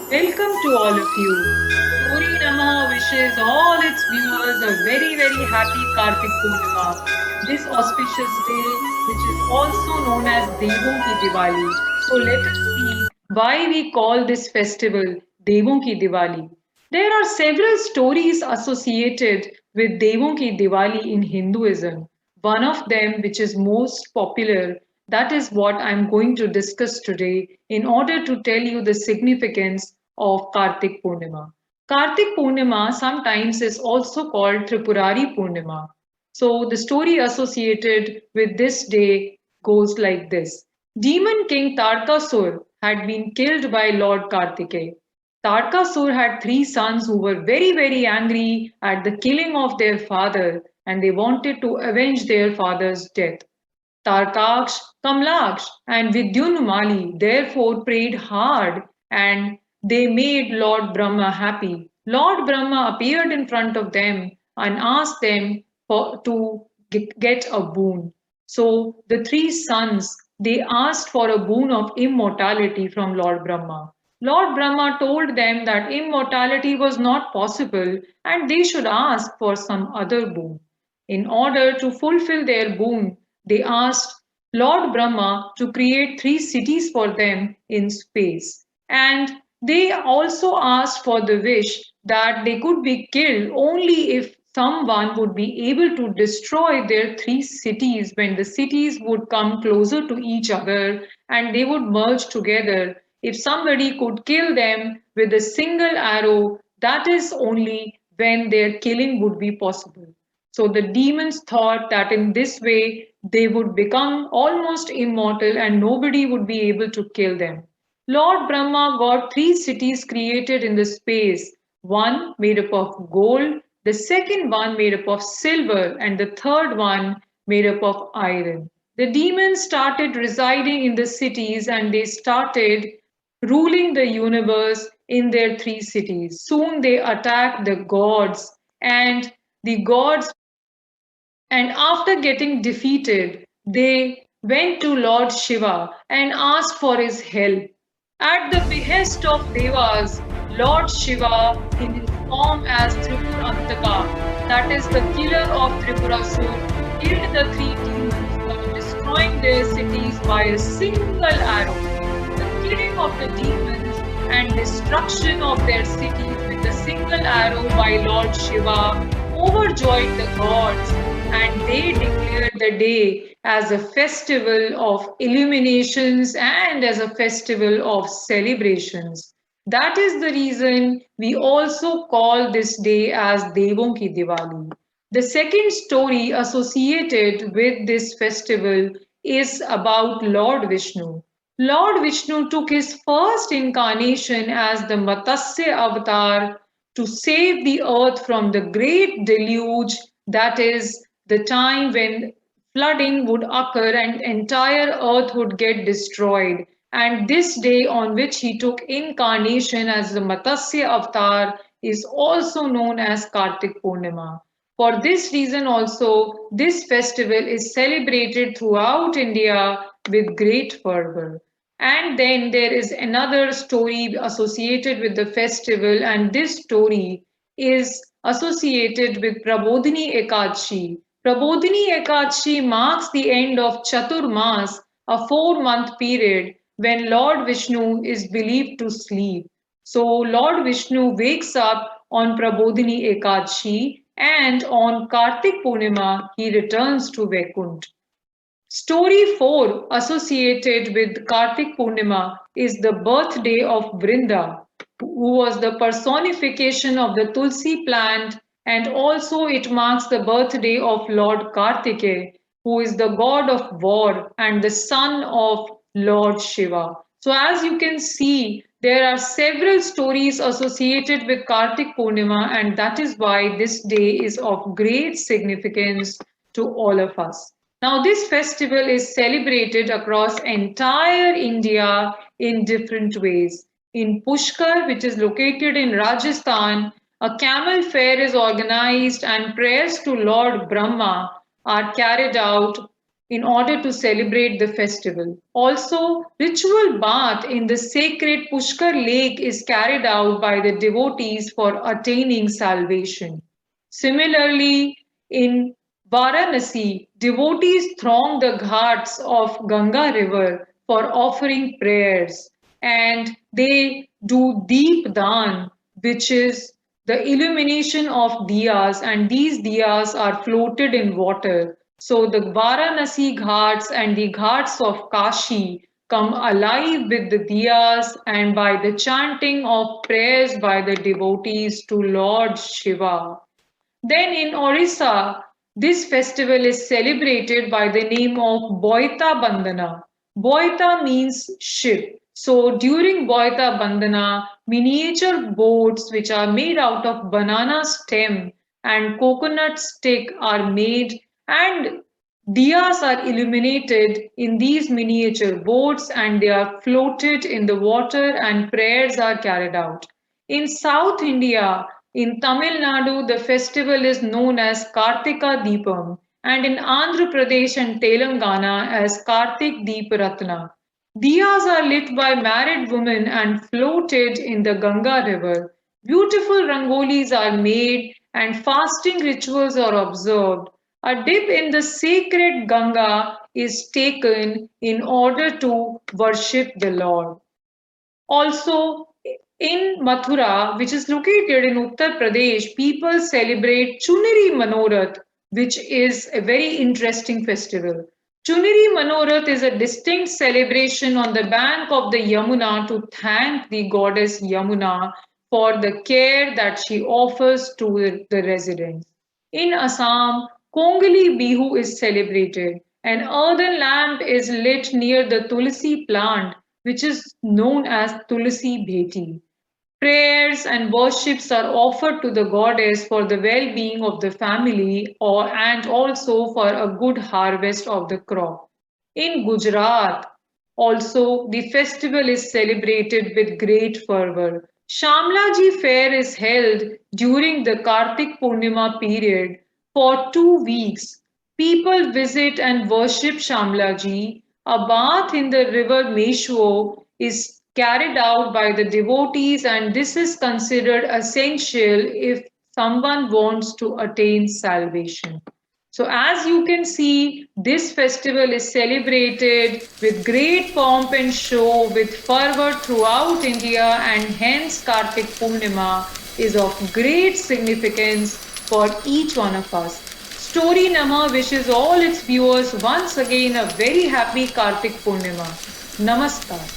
Welcome to all of you. Story Namaha wishes all its viewers a very happy Kartik Purnima, this auspicious day, which is also known as Devon ki Diwali. So let us see why we call this festival Devon ki Diwali. There are several stories associated with Devon ki Diwali in Hinduism. One of them, which is most popular, that is what I'm going to discuss today in order to tell you the significance of Kartik Purnima. Kartik Purnima sometimes is also called Tripurari Purnima. So the story associated with this day goes like this. Demon king Tarkasur had been killed by Lord Kartikeya. Tarkasur had three sons who were very angry at the killing of their father and they wanted to avenge their father's death. Tarkaksh, Kamlaksh, and Vidyunmali therefore prayed hard and they made Lord Brahma happy. Lord Brahma appeared in front of them and asked them to get a boon. So the three sons they asked for a boon of immortality from Lord Brahma. Lord Brahma told them that immortality was not possible and they should ask for some other boon. In order to fulfill their boon, they asked Lord Brahma to create three cities for them in space. And they also asked for the wish that they could be killed only if someone would be able to destroy their three cities when the cities would come closer to each other and they would merge together. If somebody could kill them with a single arrow, that is only when their killing would be possible. So the demons thought that in this way they would become almost immortal and nobody would be able to kill them. Lord Brahma got three cities created in the space, one made up of gold, the second one made up of silver, and the third one made up of iron. The demons started residing in the cities and they started ruling the universe in their three cities. Soon they attacked the gods and the gods and after getting defeated, they went to Lord Shiva and asked for his help. At the behest of Devas, Lord Shiva, in his form as Tripurantaka, that is the killer of Tripurasur, killed the three demons by destroying their cities by a single arrow. The killing of the demons and destruction of their cities with a single arrow by Lord Shiva overjoyed the gods and they declared the day as a festival of illuminations and as a festival of celebrations. That is the reason we also call this day as Devon ki Diwali. The second story associated with this festival is about Lord Vishnu. Lord Vishnu took his first incarnation as the Matsya avatar to save the earth from the great deluge, that is, the time when flooding would occur and entire earth would get destroyed. And this day on which he took incarnation as the Matsya avatar is also known as Kartik Purnima. For this reason also, this festival is celebrated throughout India with great fervor. And then there is another story associated with the festival, and this story is associated with Prabodhini Ekadashi. Prabodhini Ekadashi marks the end of Chaturmas, a 4 month period when Lord Vishnu is believed to sleep. So Lord Vishnu wakes up on Prabodhini Ekadashi and on Kartik Purnima he returns to Vaikunt. Story 4 associated with Kartik Purnima is the birthday of Vrinda, who was the personification of the Tulsi plant, and also it marks the birthday of Lord Kartikeya, who is the god of war and the son of Lord Shiva. So, as you can see, there are several stories associated with Kartik Purnima, and that is why this day is of great significance to all of us. Now, this festival is celebrated across entire India in different ways. In Pushkar, which is located in Rajasthan, a camel fair is organized and prayers to Lord Brahma are carried out in order to celebrate the festival. Also, ritual bath in the sacred Pushkar lake is carried out by the devotees for attaining salvation. Similarly, in Varanasi, devotees throng the ghats of Ganga river for offering prayers, and they do Deep Dan, which is the illumination of diyas, and these diyas are floated in water. So the Varanasi ghats and the ghats of Kashi come alive with the diyas and by the chanting of prayers by the devotees to Lord Shiva. Then in Orissa, this festival is celebrated by the name of Boita Bandhana. Boita means ship. So during Boita Bandhana, miniature boats which are made out of banana stem and coconut stick are made, and diyas are illuminated in these miniature boats and they are floated in the water and prayers are carried out. In South India, in Tamil Nadu, the festival is known as Kartika Deepam, and in Andhra Pradesh and Telangana as Kartik Deep Ratna. Diyas are lit by married women and floated in the Ganga river. Beautiful rangolis are made and fasting rituals are observed. A dip in the sacred Ganga is taken in order to worship the Lord. Also, in Mathura, which is located in Uttar Pradesh, people celebrate Chunari Manorath, which is a very interesting festival. Chunari Manorath is a distinct celebration on the bank of the Yamuna to thank the goddess Yamuna for the care that she offers to the residents. In Assam, Kongali Bihu is celebrated. An earthen lamp is lit near the Tulsi plant, which is known as Tulsi Bheti. Prayers and worships are offered to the goddess for the well-being of the family and also for a good harvest of the crop. In Gujarat, also the festival is celebrated with great fervor. Shamlaji fair is held during the Kartik Purnima period for 2 weeks. People visit and worship Shamlaji. A bath in the river Meshuo is carried out by the devotees, and this is considered essential if someone wants to attain salvation. So, as you can see, this festival is celebrated with great pomp and show, with fervor throughout India, and hence Kartik Purnima is of great significance for each one of us. Story Nama wishes all its viewers once again a very happy Kartik Purnima. Namaskar.